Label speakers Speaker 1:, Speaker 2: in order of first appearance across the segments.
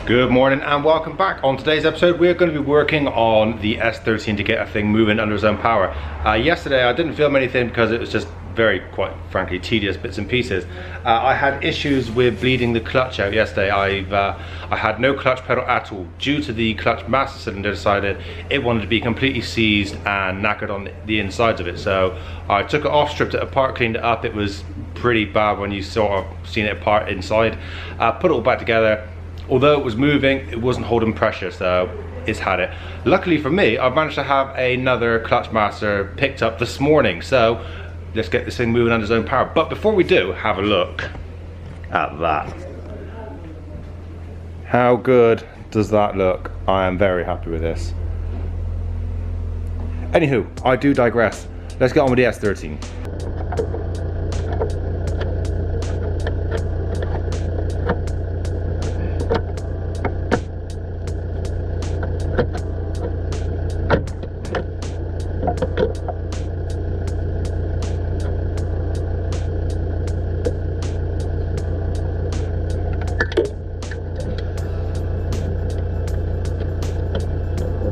Speaker 1: Good morning and welcome back. On today's episode we're going to be working on the S13 to get a thing moving under its own power. Yesterday I didn't film anything because it was just very, quite frankly, tedious bits and pieces. I had issues with bleeding the clutch out yesterday. I had no clutch pedal at all due to the clutch master cylinder decided it wanted to be completely seized and knackered on the insides of it. So I took it off, stripped it apart, cleaned it up. It was pretty bad when you sort of seen it apart inside. Put it all back together. Although it was moving, it wasn't holding pressure, so it's had it. Luckily for me, I've managed to have another clutch master picked up this morning, so let's get this thing moving under its own power. But before we do, have a look at that. How good does that look? I am very happy with this. Anywho, I do digress. Let's get on with the S13.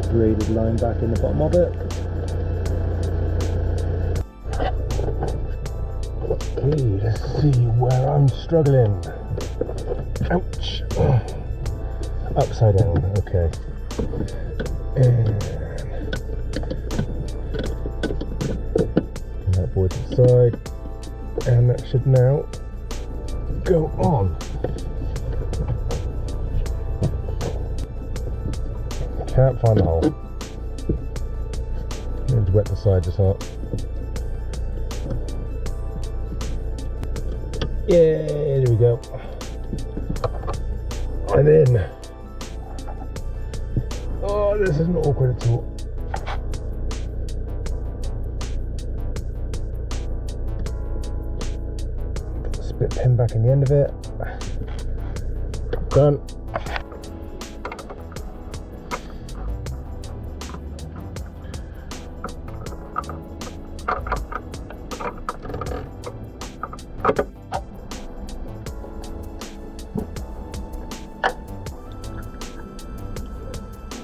Speaker 1: Braided line back in the bottom of it. Okay, let's see where I'm struggling. Ouch. Upside down, okay. And that boy to the side. And that should now go on. Can't find the hole. Need to wet the side just up. Yeah, there we go. And then, oh, this isn't awkward at all. Put the split pin back in the end of it. Done.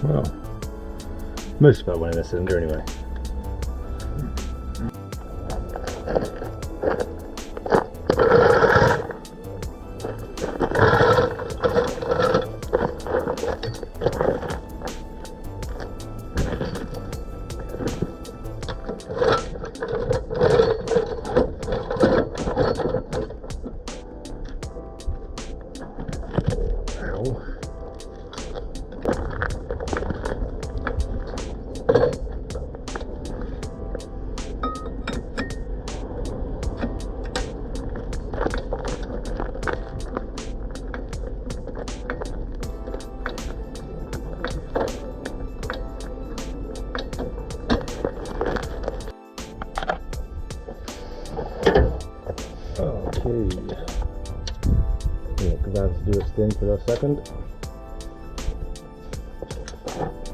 Speaker 1: Well, most about winning this cylinder anyway. Okay, yeah, glad to do a spin for a second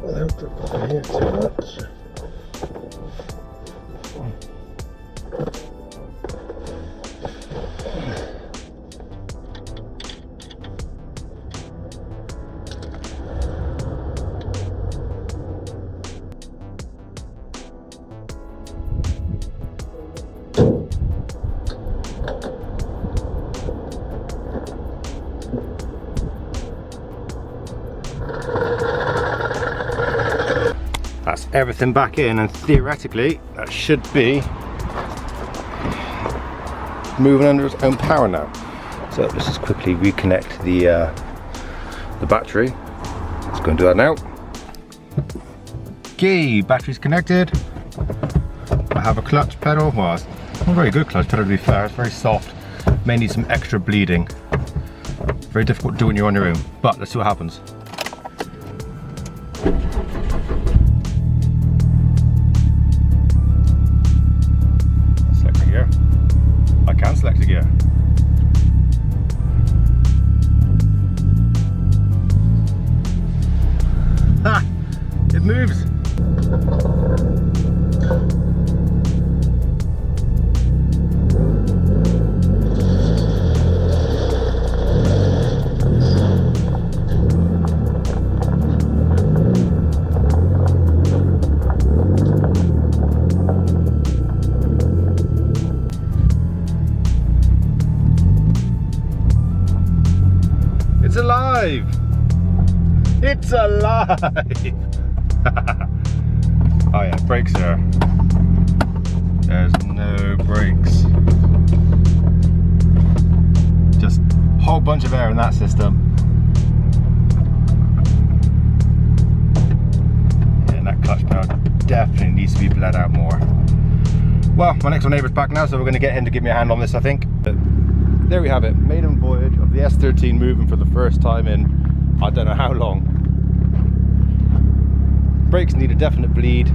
Speaker 1: without dropping here too much. That's everything back in, and theoretically that should be moving under its own power now. So let's just quickly reconnect the battery. Let's go and do that now. Okay, battery's connected. I have a clutch pedal. Well, it's not a very good clutch pedal to be fair. It's very soft. May need some extra bleeding. Very difficult to do when you're on your own, but let's see what happens. Select a gear. Ah! It moves! alive! It's alive! Oh yeah, brakes there. There's no brakes. Just a whole bunch of air in that system. Yeah, and that clutch pedal definitely needs to be bled out more. Well, my next door neighbour's back now, so we're going to get him to give me a hand on this, I think. But there we have it, maiden voyage of the S13 moving for the first time in I don't know how long. Brakes need a definite bleed,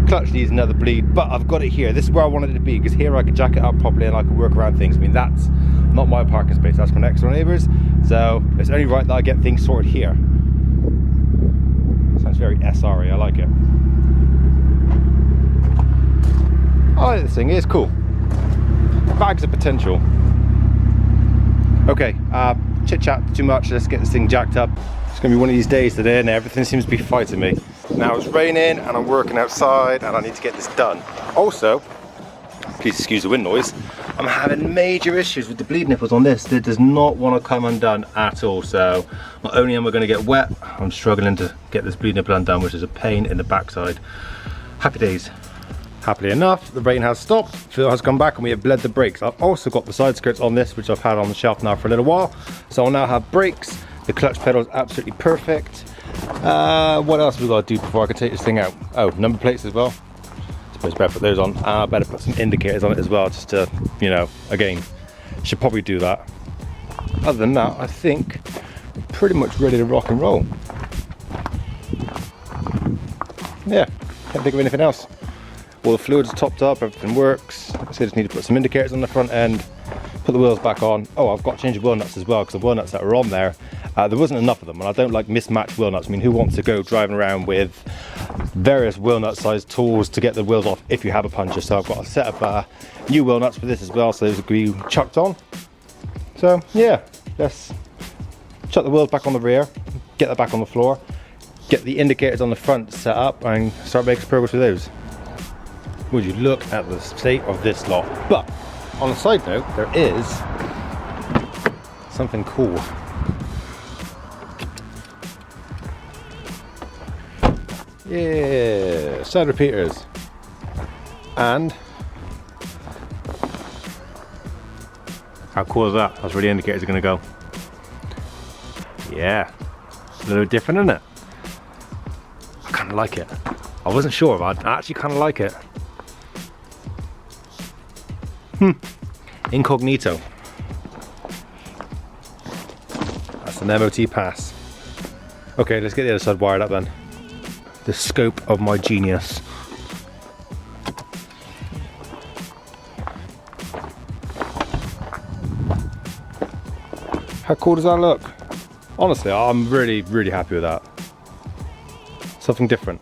Speaker 1: clutch needs another bleed, but I've got it here. This is where I wanted it to be, because here I could jack it up properly and I could work around things. I mean, that's not my parking space, that's my next door neighbour's, so it's only right that I get things sorted here. Sounds very SRE, I like it. I like this thing, it's cool. Bags of potential. Okay, chit chat too much, let's get this thing jacked up. It's gonna be one of these days today and everything seems to be fighting me. Now it's raining and I'm working outside and I need to get this done. Also, please excuse the wind noise, I'm having major issues with the bleed nipples on this. It does not want to come undone at all, so not only am I going to get wet, I'm struggling to get this bleed nipple undone, which is a pain in the backside. Happy days. Happily enough, the rain has stopped, Phil has come back and we have bled the brakes. I've also got the side skirts on this, which I've had on the shelf now for a little while. So I'll now have brakes, the clutch pedal is absolutely perfect. What else have we got to do before I can take this thing out? Oh, number plates as well. I suppose I better put those on. I better put some indicators on it as well, just to, you know, again, should probably do that. Other than that, I think we're pretty much ready to rock and roll. Yeah, can't think of anything else. All the fluids are topped up, everything works. I just need to put some indicators on the front end, put the wheels back on. Oh, I've got to change the wheel nuts as well, because the wheel nuts that are on there, there wasn't enough of them, and I don't like mismatched wheel nuts. I mean, who wants to go driving around with various wheel nut size tools to get the wheels off if you have a puncher? So I've got a set of new wheel nuts for this as well, so those will be chucked on. So yeah, let's chuck the wheels back on the rear, get that back on the floor, get the indicators on the front set up, and start making progress with those. Would you look at the state of this lot? But on a side note, there is something cool. Yeah, side repeaters. And how cool is that? That's where the indicators are going to go. Yeah, a little different, isn't it? I kind of like it. I wasn't sure, but I actually kind of like it. Incognito. That's an MOT pass. Okay, let's get the other side wired up then. The scope of my genius. How cool does that look? Honestly, I'm really, really happy with that. Something different.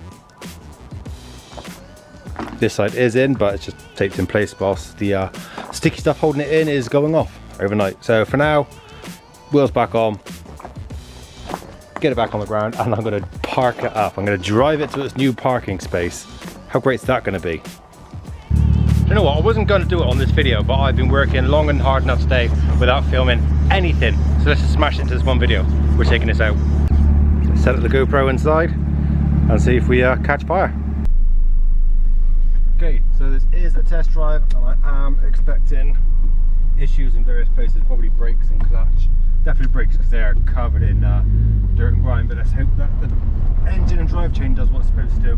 Speaker 1: This side is in, but it's just taped in place whilst the sticky stuff holding it in is going off overnight. So for now, wheels back on, get it back on the ground, and I'm going to park it up. I'm going to drive it to its new parking space. How great is that going to be? You know what, I wasn't going to do it on this video, but I've been working long and hard enough today without filming anything. So let's just smash it into this one video. We're taking this out. Let's set up the GoPro inside and see if we catch fire. Okay, so this is a test drive and I am expecting issues in various places, probably brakes and clutch. Definitely brakes because they are covered in dirt and grime, but let's hope that the engine and drive chain does what it's supposed to do.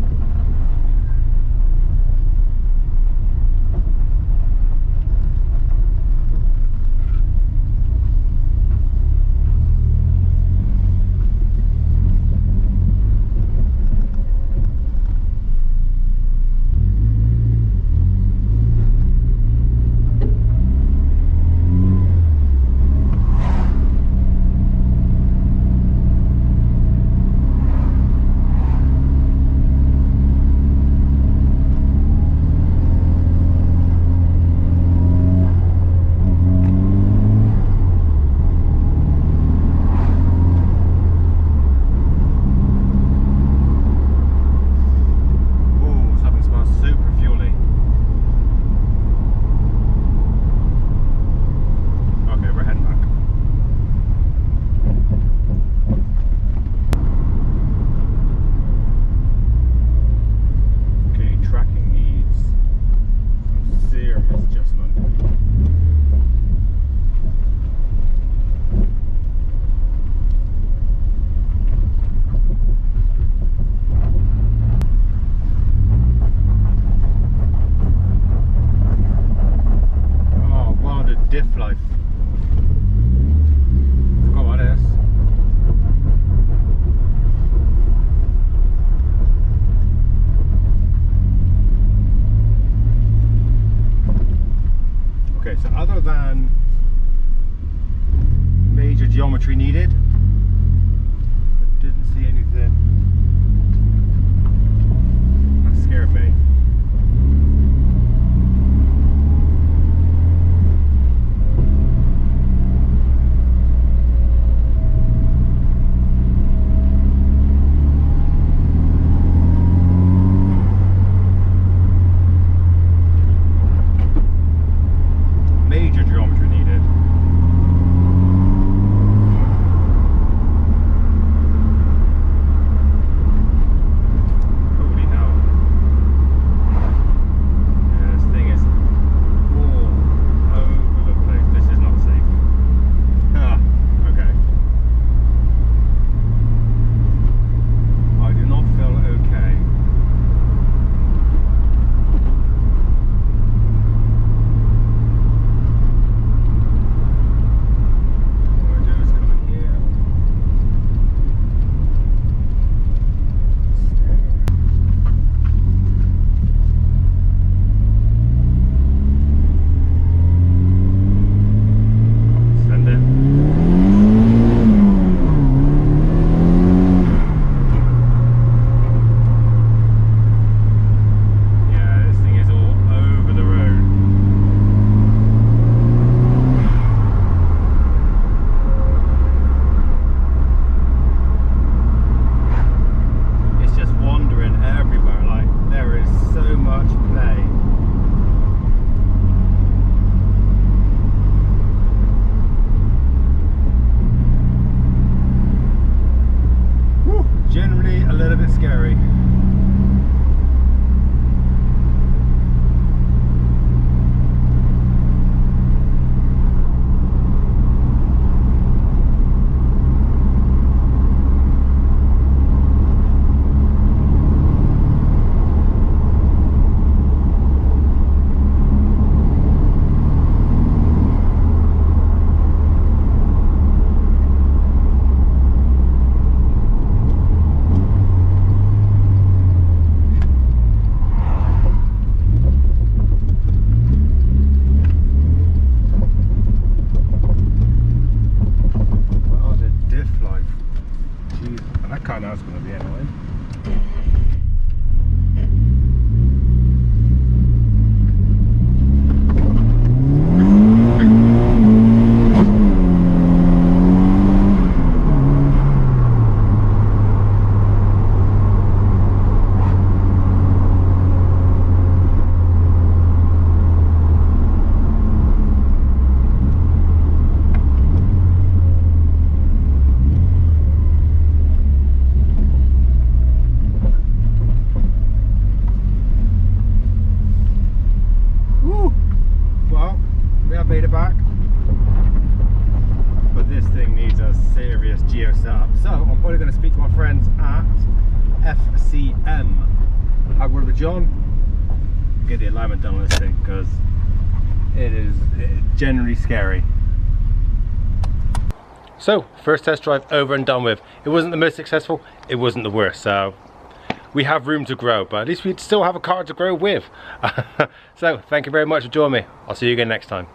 Speaker 1: that car now is going to be annoying. Made it back, but this thing needs a serious geo setup, so I'm probably going to speak to my friends at FCM Hagwood with John, get the alignment done on this thing because it is generally scary. So first test drive over and done with. It wasn't the most successful, it wasn't the worst, so we have room to grow, but at least we still have a car to grow with. So thank you very much for joining me. I'll see you again next time.